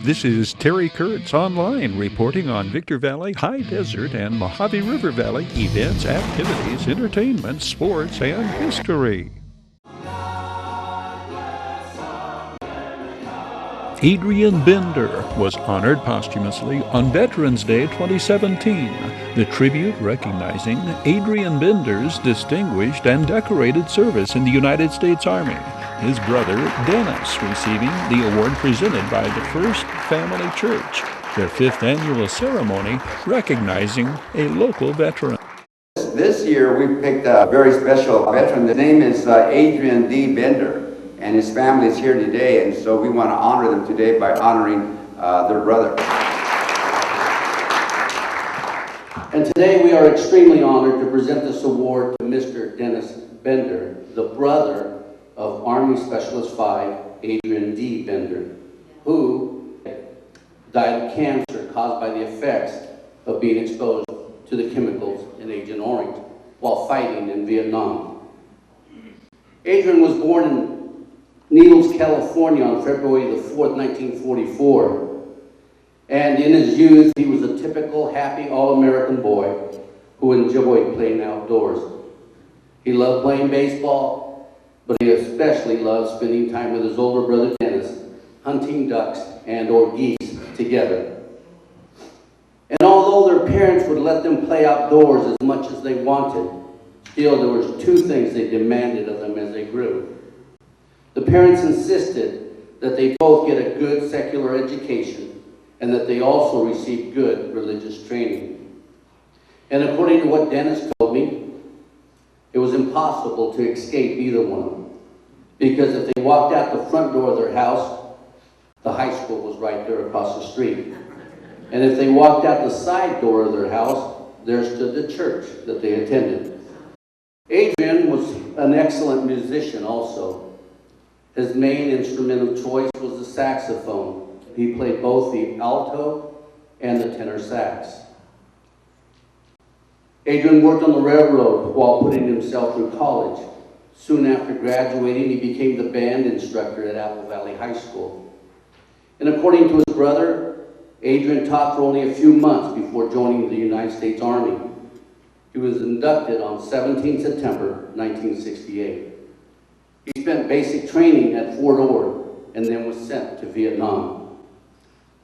This is Terry Kurtz online reporting on Victor Valley, High Desert, and Mojave River Valley events, activities, entertainment, sports, and history. Adrian Bender was honored posthumously on Veterans Day 2017, the tribute recognizing Adrian Bender's distinguished and decorated service in the United States Army. His brother, Dennis, receiving the award presented by the First Family Church, their 5th annual ceremony recognizing a local veteran. This year we picked a very special veteran. His name is Adrian D. Bender. And his family is here today, and so we want to honor them today by honoring their brother. And today we are extremely honored to present this award to Mr. Dennis Bender, the brother of Army Specialist 5, Adrian D. Bender, who died of cancer caused by the effects of being exposed to the chemicals in Agent Orange while fighting in Vietnam. Adrian was born in Needles, California on February the 4th, 1944. And in his youth, he was a typical happy all-American boy who enjoyed playing outdoors. He loved playing baseball, but he especially loved spending time with his older brother Dennis, hunting ducks and or geese together. And although their parents would let them play outdoors as much as they wanted, still there was 2 things they demanded of them as they grew. The parents insisted that they both get a good secular education and that they also receive good religious training. And according to what Dennis told me, it was impossible to escape either one of them, because if they walked out the front door of their house, the high school was right there across the street. And if they walked out the side door of their house, there stood the church that they attended. Adrian was an excellent musician also. His main instrument of choice was the saxophone. He played both the alto and the tenor sax. Adrian worked on the railroad while putting himself through college. Soon after graduating, he became the band instructor at Apple Valley High School. And according to his brother, Adrian taught for only a few months before joining the United States Army. He was inducted on 17 September 1968. He spent basic training at Fort Ord and then was sent to Vietnam.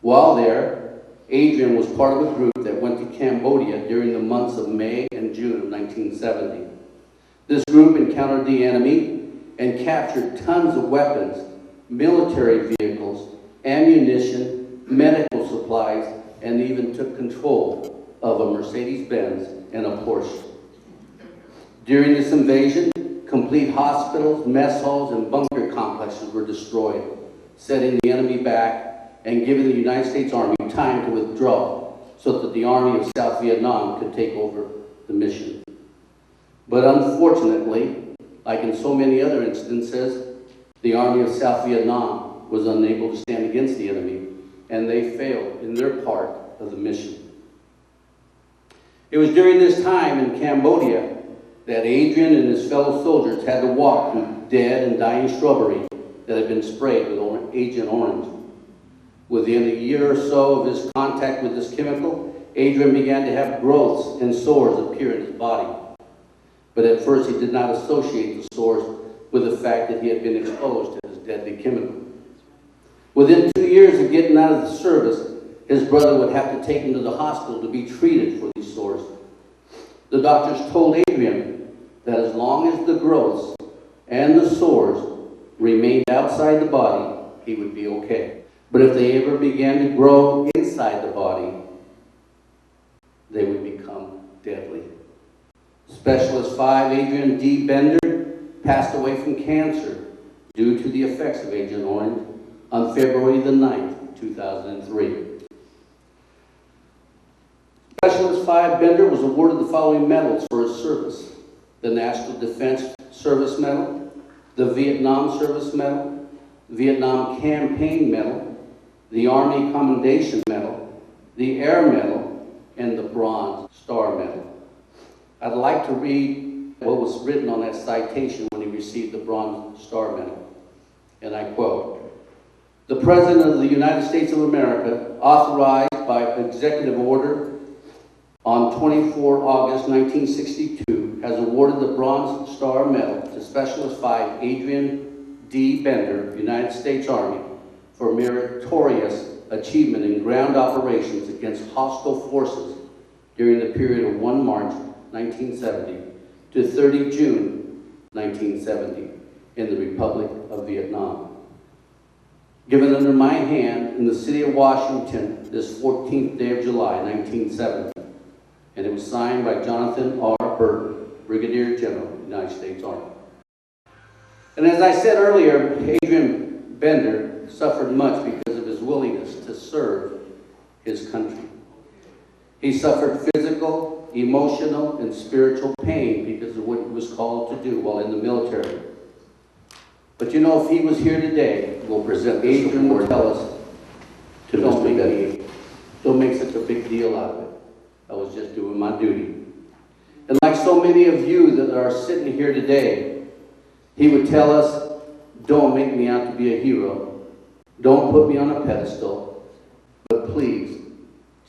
While there, Adrian was part of a group that went to Cambodia during the months of May and June of 1970. This group encountered the enemy and captured tons of weapons, military vehicles, ammunition, medical supplies, and even took control of a Mercedes-Benz and a Porsche. During this invasion, complete hospitals, mess halls, and bunker complexes were destroyed, setting the enemy back and giving the United States Army time to withdraw so that the Army of South Vietnam could take over the mission. But unfortunately, like in so many other instances, the Army of South Vietnam was unable to stand against the enemy, and they failed in their part of the mission. It was during this time in Cambodia that Adrian and his fellow soldiers had to walk through dead and dying shrubbery that had been sprayed with Agent Orange. Within a year or so of his contact with this chemical, Adrian began to have growths and sores appear in his body. But at first he did not associate the sores with the fact that he had been exposed to this deadly chemical. Within 2 years of getting out of the service, his brother would have to take him to the hospital to be treated for these sores. The doctors told Adrian that as long as the growths and the sores remained outside the body, he would be okay. But if they ever began to grow inside the body, they would become deadly. Specialist 5 Adrian D. Bender passed away from cancer due to the effects of Agent Orange on February the 9th, 2003. Specialist 5 Bender was awarded the following medals for his service: the National Defense Service Medal, the Vietnam Service Medal, Vietnam Campaign Medal, the Army Commendation Medal, the Air Medal, and the Bronze Star Medal. I'd like to read what was written on that citation when he received the Bronze Star Medal, and I quote, The President of the United States of America, authorized by executive order on 24 August 1962, has awarded the Bronze Star Medal to Specialist 5 Adrian D. Bender, United States Army, for meritorious achievement in ground operations against hostile forces during the period of 1 March 1970 to 30 June 1970 in the Republic of Vietnam. Given under my hand in the city of Washington this 14th day of July 1970, and it was signed by Jonathan R. Burton, Brigadier General, United States Army. And as I said earlier, Adrian Bender suffered much because of his willingness to serve his country. He suffered physical, emotional, and spiritual pain because of what he was called to do while in the military. But you know, if he was here today, we'll present Adrian or tell us to don't make such a big deal out of it. I was just doing my duty. And like so many of you that are sitting here today, he would tell us, don't make me out to be a hero. Don't put me on a pedestal. But please,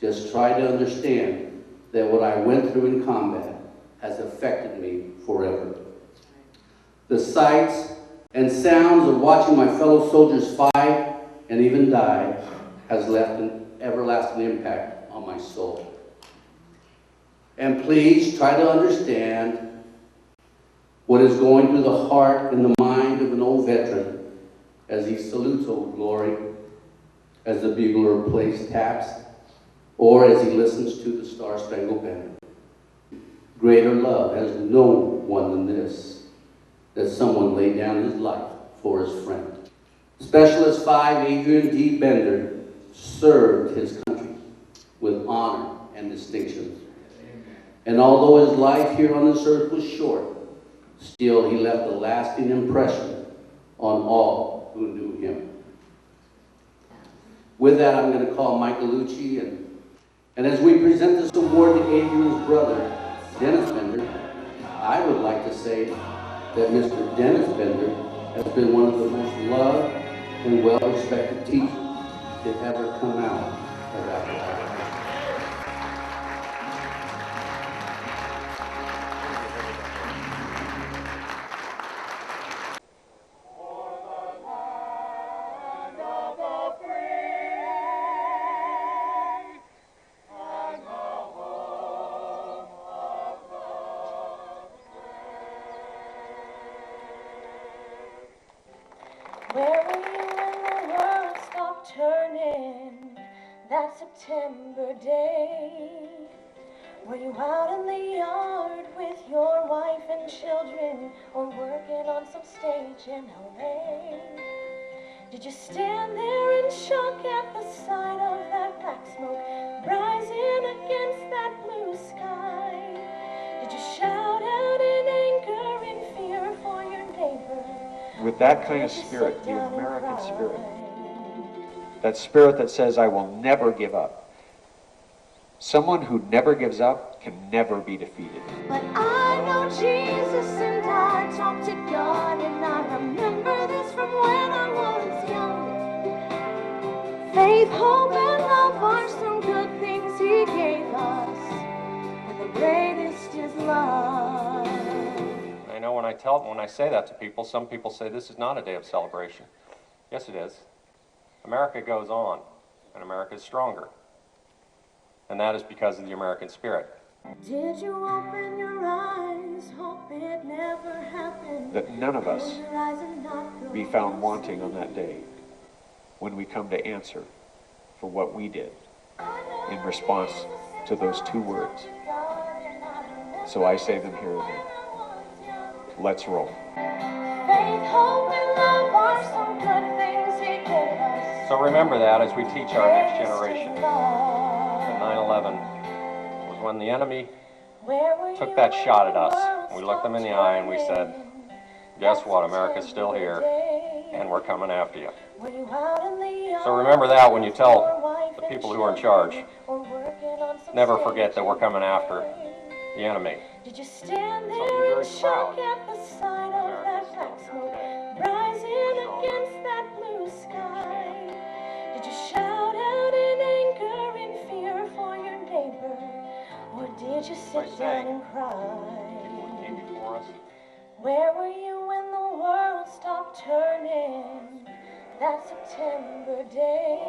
just try to understand that what I went through in combat has affected me forever. The sights and sounds of watching my fellow soldiers fight and even die has left an everlasting impact on my soul. And please try to understand what is going through the heart and the mind of an old veteran as he salutes Old Glory, as the bugler plays taps, or as he listens to the Star-Spangled Banner. Greater love has no one than this, that someone laid down his life for his friend. Specialist 5 Adrian D. Bender served his country with honor and distinction. And although his life here on this earth was short, still he left a lasting impression on all who knew him. With that, I'm going to call Mike Gallucci, and as we present this award to Adrian's brother, Dennis Bender, I would like to say that Mr. Dennis Bender has been one of the most loved and well-respected teachers to ever come out of Apple. Where were you when the world stopped turning that September day? Were you out in the yard with your wife and children, or working on some stage in LA? Did you stand there in shock at the sight of that black smoke rising against that blue sky? Did you shout out in anger and fear for your neighbor? With that kind of spirit, the American spirit, that spirit that says, I will never give up. Someone who never gives up can never be defeated. But I know Jesus and I talk to God, and I remember this from when I was young. Faith, hope, and love are some good things He gave us, and the greatest is love. I know when I say that to people, some people say this is not a day of celebration. Yes, it is. America goes on, and America is stronger. And that is because of the American spirit. Did you open your eyes, hope it never happened? That none of us be found wanting on that day when we come to answer for what we did in response to those two words. So I say them here again. Let's roll. Faith, hope, and love are some good things He gave us. So remember that as we teach our next generation. That 9/11 was when the enemy took that shot at us. We looked them in the eye and we said, guess what, America's still here, and we're coming after you. So remember that when you tell the people who are in charge. Never forget that we're coming after the enemy. Did you stand there in shock at the sight of that black smoke rising against that blue sky? Did you sit down and cry? Came before us. Where were you when the world stopped turning that September day?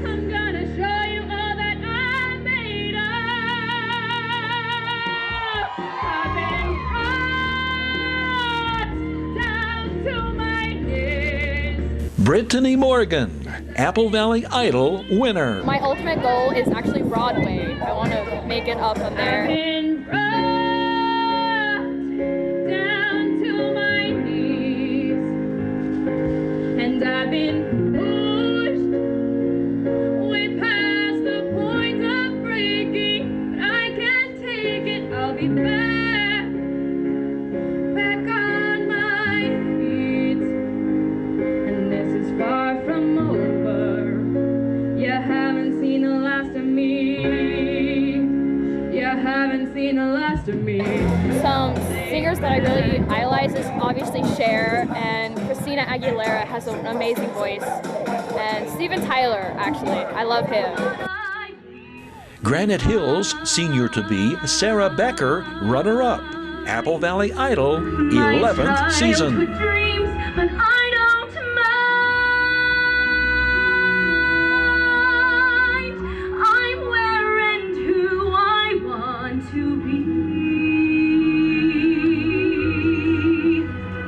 I'm gonna show you all that I'm made of. I've been brought down to my knees. Brittany Morgan, Apple Valley Idol winner. My ultimate goal is actually Broadway. I want to make it up from there. I've been brought down to my knees, and I've been pushed way past the point of breaking, but I can't take it. I'll be back on my feet, and this is far from over. You haven't seen the last of me. You haven't seen the last of me. Some singers that I really idolize is obviously Cher, and Christina Aguilera has an amazing voice. And Steven Tyler, actually, I love him. Granite Hills senior-to-be Sarah Becker, runner-up. Apple Valley Idol, 11th season. Dreams, but I don't mind. I'm where and who I want to be.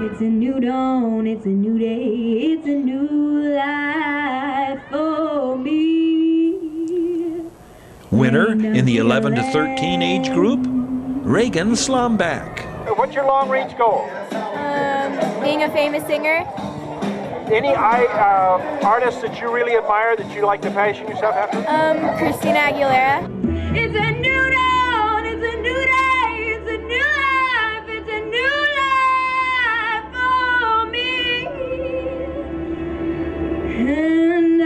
It's a new dawn, it's a new day, it's a new life for me. Winner in the 11 to 13 age group, Reagan Slombach. What's your long-range goal? Being a famous singer. Any artists that you really admire that you like to passion yourself after? Christina Aguilera. It's a new dawn, it's a new day, it's a new life, it's a new life for me. And I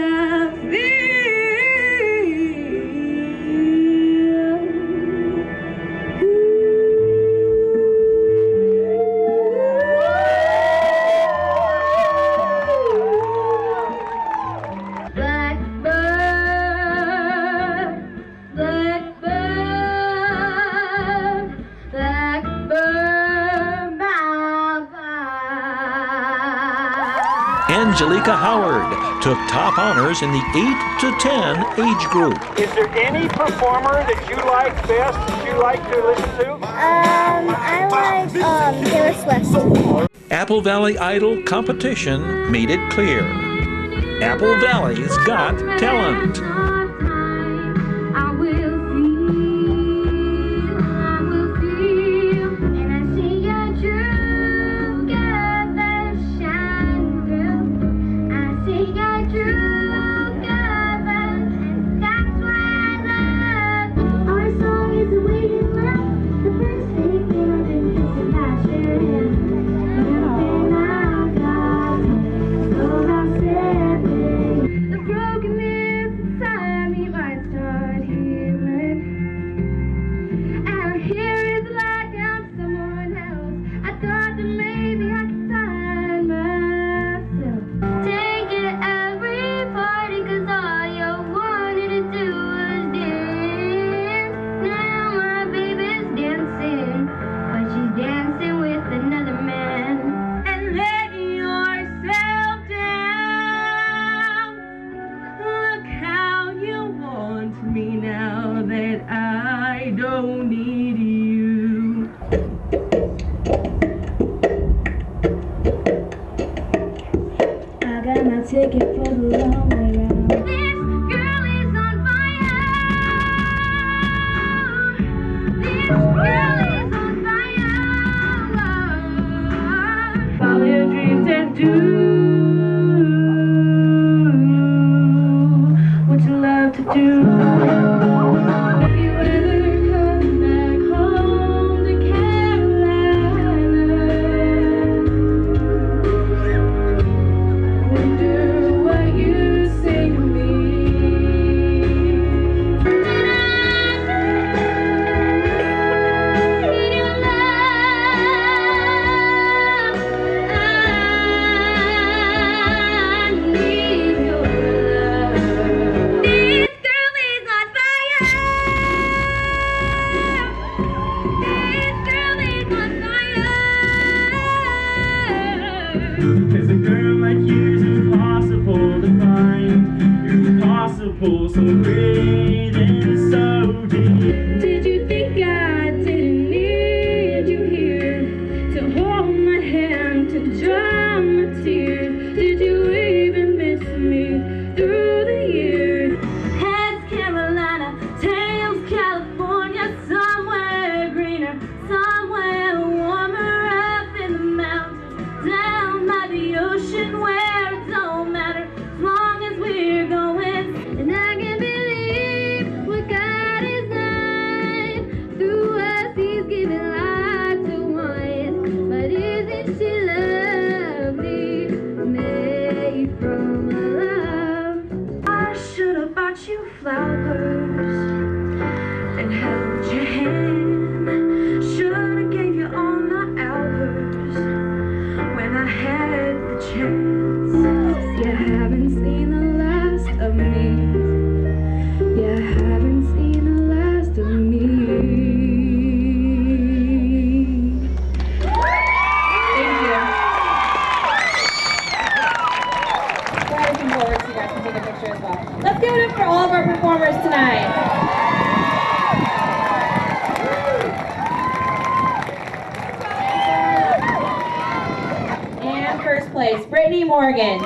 Angelica Howard took top honors in the 8 to 10 age group. Is there any performer that you like best, that you like to listen to? I like Taylor Swift. Apple Valley Idol competition made it clear. Apple Valley's got talent. I will feel, and I see your true colors shine through. I see your true colors, and that's why I love you. Our song is the waiting love, the first thing I've been kissing passion. Nothing I've got, so I'm separate. The brokenness inside me might start healing. Out here is like I'm someone else. I thought that maybe I could find myself. Take it to every party, 'cause all you wanted to do was dance. Now my baby's dancing, but she's dancing with another man. And let yourself down. Look how you want me now that I don't need you. I got my ticket for the long way round. This girl is on fire. This girl is on fire. Follow your dreams and do what you love to do. If you ever come back home to Carolina, a pool so great and so deep. Did you think I didn't need you here to hold my hand, to dry my tears? Did you even miss me through the years? Heads Carolina, tails California, somewhere greener, somewhere warmer, up in the mountains, down by the ocean where it don't matter as long as we're going. And I can believe what God is done through us. He's giving life to one, but isn't she lovely, made from love? I should have bought you flowers and held your hand. Should have gave you all my hours when I had the chance. You haven't seen the last of me. You haven't seen the last of me. Thank you. We're looking forward so you guys can take a picture as well. Let's give it up for all of our performers tonight. And first place, Brittany Morgan.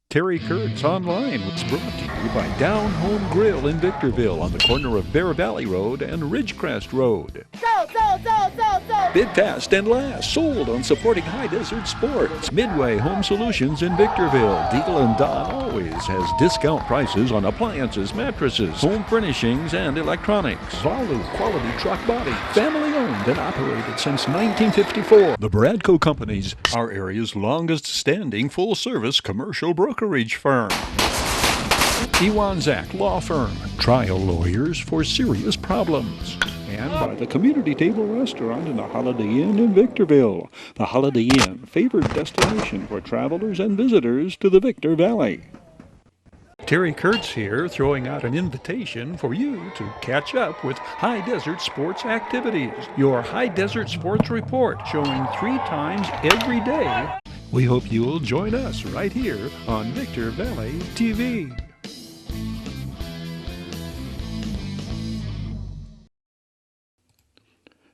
Terry Kurtz Online was brought to you by Down Home Grill in Victorville on the corner of Bear Valley Road and Ridgecrest Road. Bid fast and last, sold on supporting High Desert Sports. Midway Home Solutions in Victorville. Deagle and Don always has discount prices on appliances, mattresses, home furnishings, and electronics. Valu Quality Truck Body. Family owned and operated since 1954. The Bradco Companies, our area's longest standing full service commercial brokerage firm. Ewanzak Law Firm, trial lawyers for serious problems. And by the Community Table Restaurant in the Holiday Inn in Victorville. The Holiday Inn, favored destination for travelers and visitors to the Victor Valley. Terry Kurtz here, throwing out an invitation for you to catch up with High Desert Sports activities. Your High Desert Sports Report, showing 3 times every day. We hope you'll join us right here on Victor Valley TV.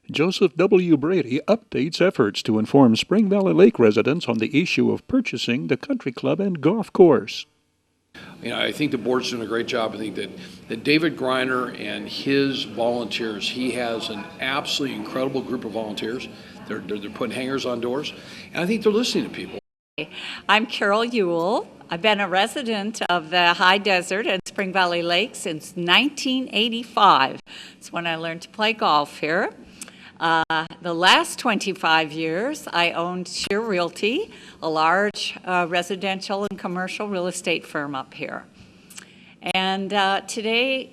Joseph W. Brady updates efforts to inform Spring Valley Lake residents on the issue of purchasing the country club and golf course. You know, I think the board's doing a great job. I think that David Griner and his volunteers, he has an absolutely incredible group of volunteers. They're putting hangers on doors, and I think they're listening to people. I'm Carol Ewell. I've been a resident of the High Desert and Spring Valley Lake since 1985. It's when I learned to play golf here. The last 25 years, I owned Shear Realty, a large residential and commercial real estate firm up here. And today,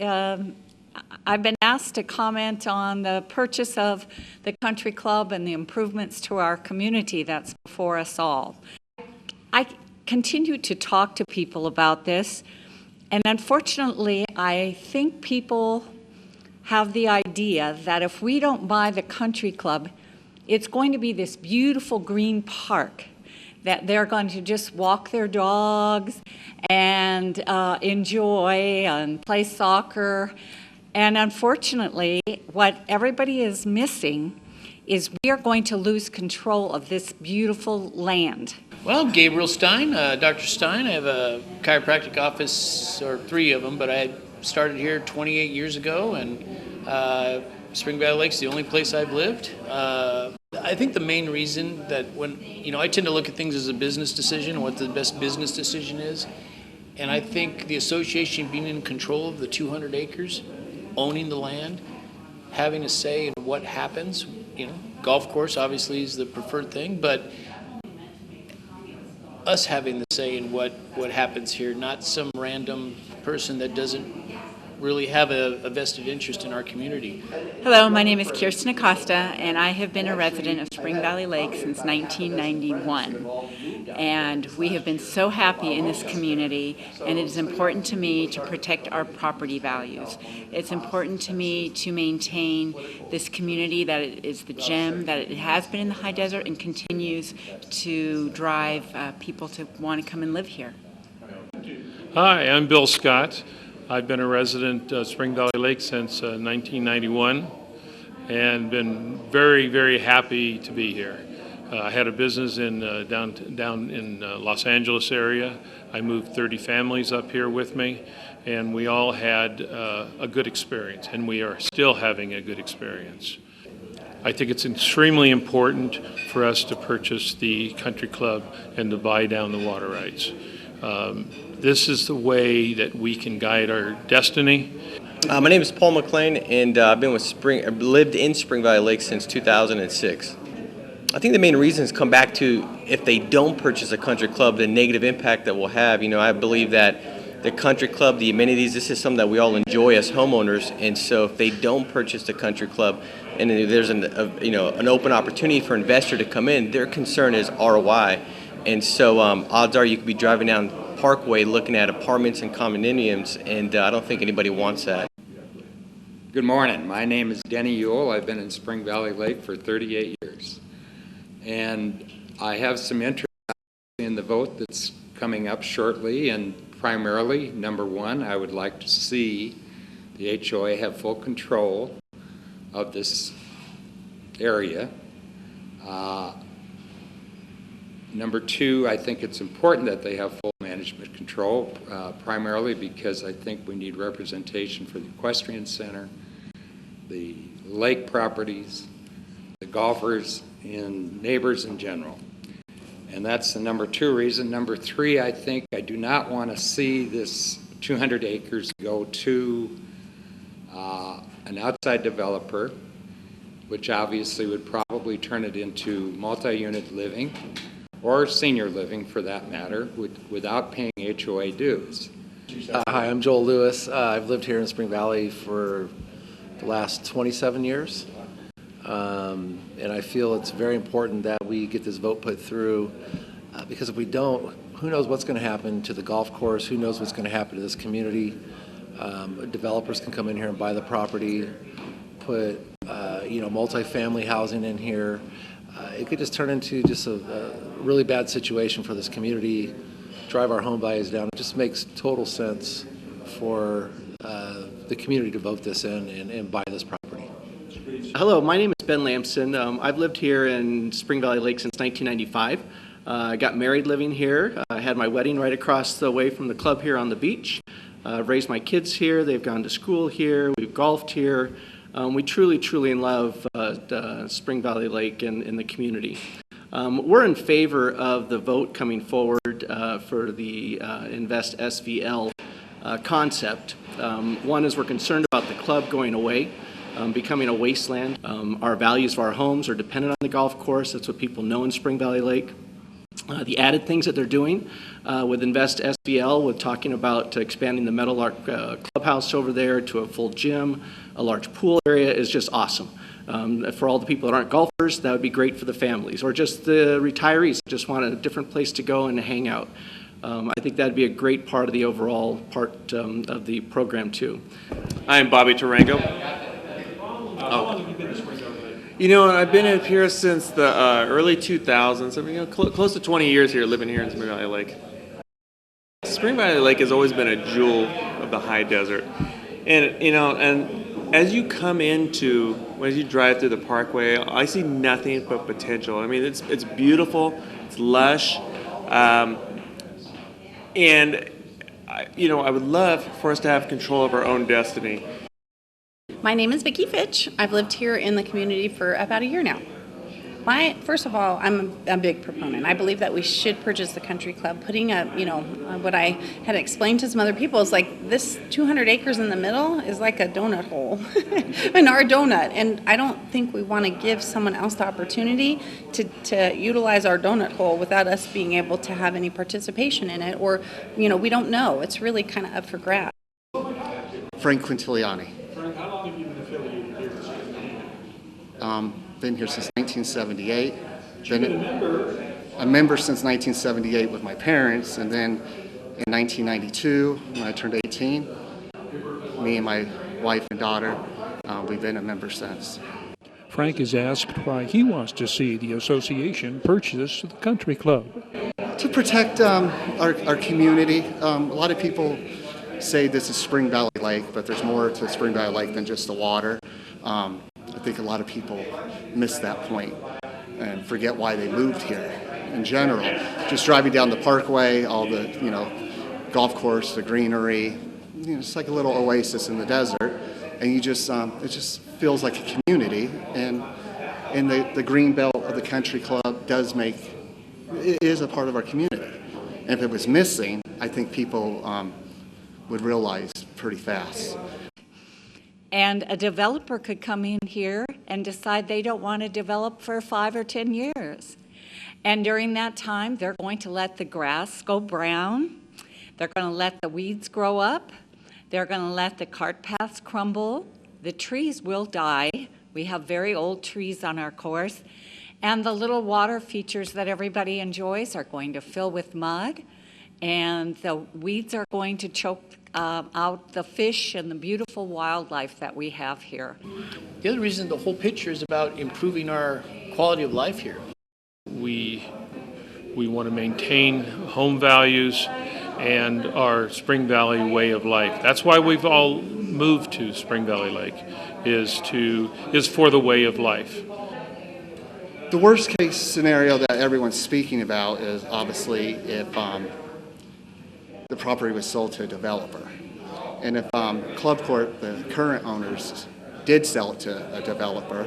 I've been asked to comment on the purchase of the country club and the improvements to our community that's before us all. I continue to talk to people about this, and unfortunately, I think people have the idea that if we don't buy the country club, it's going to be this beautiful green park that they're going to just walk their dogs and enjoy and play soccer. And unfortunately, what everybody is missing is we are going to lose control of this beautiful land. Well, Gabriel Stein, Dr. Stein. I have a chiropractic office, or 3 of them, but I started here 28 years ago, and Spring Valley Lake's the only place I've lived. I think the main reason that I tend to look at things as a business decision, what the best business decision is, and I think the association being in control of the 200 acres, owning the land, having a say in what happens, golf course obviously is the preferred thing, but us having the say in what happens here, not some random person that doesn't really have a vested interest in our community. Hello, my name is Kirsten Acosta, and I have been a resident of Spring Valley Lake since 1991. And we have been so happy in this community, and it is important to me to protect our property values. It's important to me to maintain this community, that it is the gem that it has been in the high desert and continues to drive people to want to come and live here. Hi, I'm Bill Scott. I've been a resident of Spring Valley Lake since 1991 and been very, very happy to be here. I had a business in down in Los Angeles area. I moved 30 families up here with me, and we all had a good experience, and we are still having a good experience. I think it's extremely important for us to purchase the country club and to buy down the water rights. This is the way that we can guide our destiny. My name is Paul McLean, and I've lived in Spring Valley Lake since 2006. I think the main reasons come back to, if they don't purchase a country club, the negative impact that we'll have. You know, I believe that the country club, the amenities, this is something that we all enjoy as homeowners, and so if they don't purchase the country club, and there's an open opportunity for an investor to come in, their concern is ROI, and so odds are you could be driving down Parkway looking at apartments and condominiums, and I don't think anybody wants that. Good morning. My name is Denny Ewell. I've been in Spring Valley Lake for 38 years. And I have some interest in the vote that's coming up shortly, and primarily, number one, I would like to see the HOA have full control of this area. Number two, I think it's important that they have full management control, primarily because I think we need representation for the equestrian center, the lake properties, the golfers, and neighbors in general. And that's the number two reason. Number three, I think I do not want to see this 200 acres go to an outside developer, which obviously would probably turn it into multi-unit living or senior living for that matter, without paying HOA dues. Hi, I'm Joel Lewis. I've lived here in Spring Valley for the last 27 years. And I feel it's very important that we get this vote put through, because if we don't, who knows what's going to happen to the golf course, who knows what's going to happen to this community. Developers can come in here and buy the property, put multifamily housing in here. It could just turn into just a really bad situation for this community, drive our home values down. It just makes total sense for the community to vote this in and buy this property. Hello, my name is Ben Lamson. I've lived here in Spring Valley Lake since 1995. I got married living here. I had my wedding right across the way from the club here on the beach. I've raised my kids here. They've gone to school here. We've golfed here. We truly love Spring Valley Lake and the community. We're in favor of the vote coming forward for the Invest SVL concept. One is we're concerned about the club going away, becoming a wasteland. Our values of our homes are dependent on the golf course. That's what people know in Spring Valley Lake. The added things that they're doing with Invest SVL, with talking about expanding the Meadowlark clubhouse over there to a full gym, a large pool area, is just awesome. For all the people that aren't golfers, that would be great for the families, or just the retirees that just want a different place to go and hang out. I think that'd be a great part of the overall part of the program too. I am Bobby Tarango. You know, I've been up here since the early 2000s. I mean, close to 20 years here, living here in Spring Valley Lake. Spring Valley Lake has always been a jewel of the high desert. And, and as you come into, as you drive through the parkway, I see nothing but potential. I mean, it's beautiful, it's lush, and, I would love for us to have control of our own destiny. My name is Vicki Fitch. I've lived here in the community for about a year now. First of all, I'm a big proponent. I believe that we should purchase the country club. Putting what I had explained to some other people is like this 200 acres in the middle is like a donut hole, an our donut. And I don't think we want to give someone else the opportunity to utilize our donut hole without us being able to have any participation in it. Or, we don't know. It's really kind of up for grabs. Frank Quintiliani. Frank, how long have you been affiliated here with Spring Valley? Been here since 1978. You've been a member a member since 1978 with my parents, and then in 1992, when I turned 18, me and my wife and daughter, we've been a member since. Frank is asked why he wants to see the association purchase the country club. To protect our community. A lot of people say this is Spring Valley Lake, but there's more to Spring Valley Lake than just the water. I think a lot of people miss that point and forget why they moved here in general. Just driving down the parkway, all the, golf course, the greenery, it's like a little oasis in the desert. And you just, it just feels like a community. And the green belt of the country club it is a part of our community. And if it was missing, I think people would realize pretty fast. And a developer could come in here and decide they don't want to develop for 5 or 10 years. And during that time, they're going to let the grass go brown. They're going to let the weeds grow up. They're going to let the cart paths crumble. The trees will die. We have very old trees on our course. And the little water features that everybody enjoys are going to fill with mud. And the weeds are going to choke out the fish and the beautiful wildlife that we have here. The other reason the whole picture is about improving our quality of life here. We want to maintain home values and our Spring Valley way of life. That's why we've all moved to Spring Valley Lake, is for the way of life. The worst case scenario that everyone's speaking about is obviously if the property was sold to a developer. And if Club Court, the current owners, did sell it to a developer,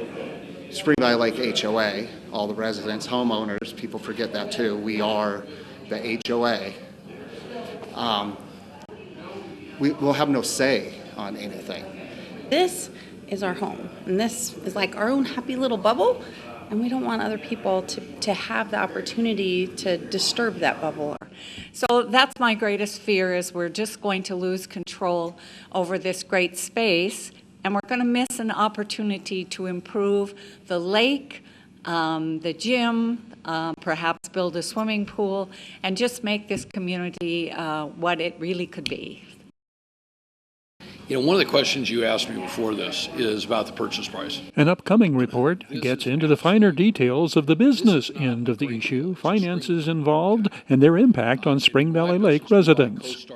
Spring Valley Lake HOA, all the residents, homeowners, people forget that too, we are the HOA. We'll have no say on anything. This is our home, and this is like our own happy little bubble, and we don't want other people to have the opportunity to disturb that bubble. So that's my greatest fear, is we're just going to lose control over this great space, and we're going to miss an opportunity to improve the lake, the gym, perhaps build a swimming pool, and just make this community what it really could be. One of the questions you asked me before this is about the purchase price. An upcoming report gets into the finer details of the business end of the issue, finances involved, and their impact on Spring Valley Lake residents.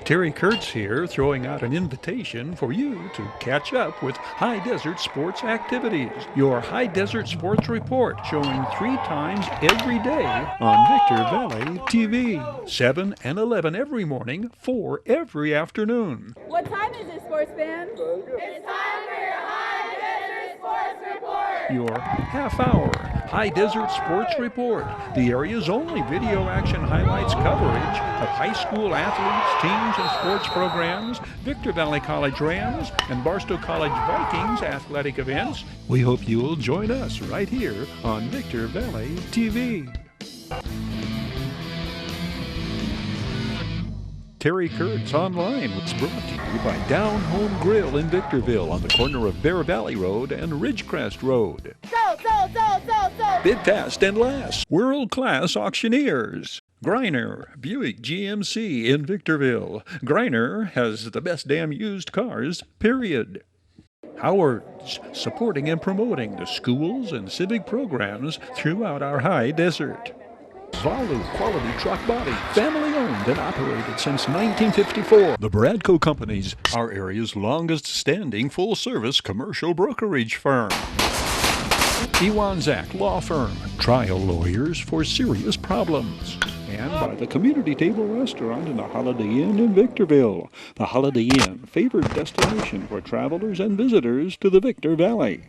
Terry Kurtz here, throwing out an invitation for you to catch up with High Desert Sports activities. Your High Desert Sports Report, showing 3 times every day on Victor Valley TV. 7 and 11 every morning, 4 every afternoon. What time is it, sports fan? It's time for your High Desert Sports Report. Your half-hour High Desert Sports Report, the area's only video action highlights coverage of high school athletes, teams, and sports programs, Victor Valley College Rams, and Barstow College Vikings athletic events. We hope you'll join us right here on Victor Valley TV. Terry Kurtz Online was brought to you by Down Home Grill in Victorville on the corner of Bear Valley Road and Ridgecrest Road. So. Bid fast and last. World-class auctioneers. Greiner Buick GMC in Victorville. Greiner has the best damn used cars, period. Howard's, supporting and promoting the schools and civic programs throughout our high desert. Valu Quality Truck Body, family owned and operated since 1954. The Bradco Companies, our area's longest standing full service commercial brokerage firm. Ewanzak Law Firm, trial lawyers for serious problems. And by the Community Table Restaurant in the Holiday Inn in Victorville. The Holiday Inn, favored destination for travelers and visitors to the Victor Valley.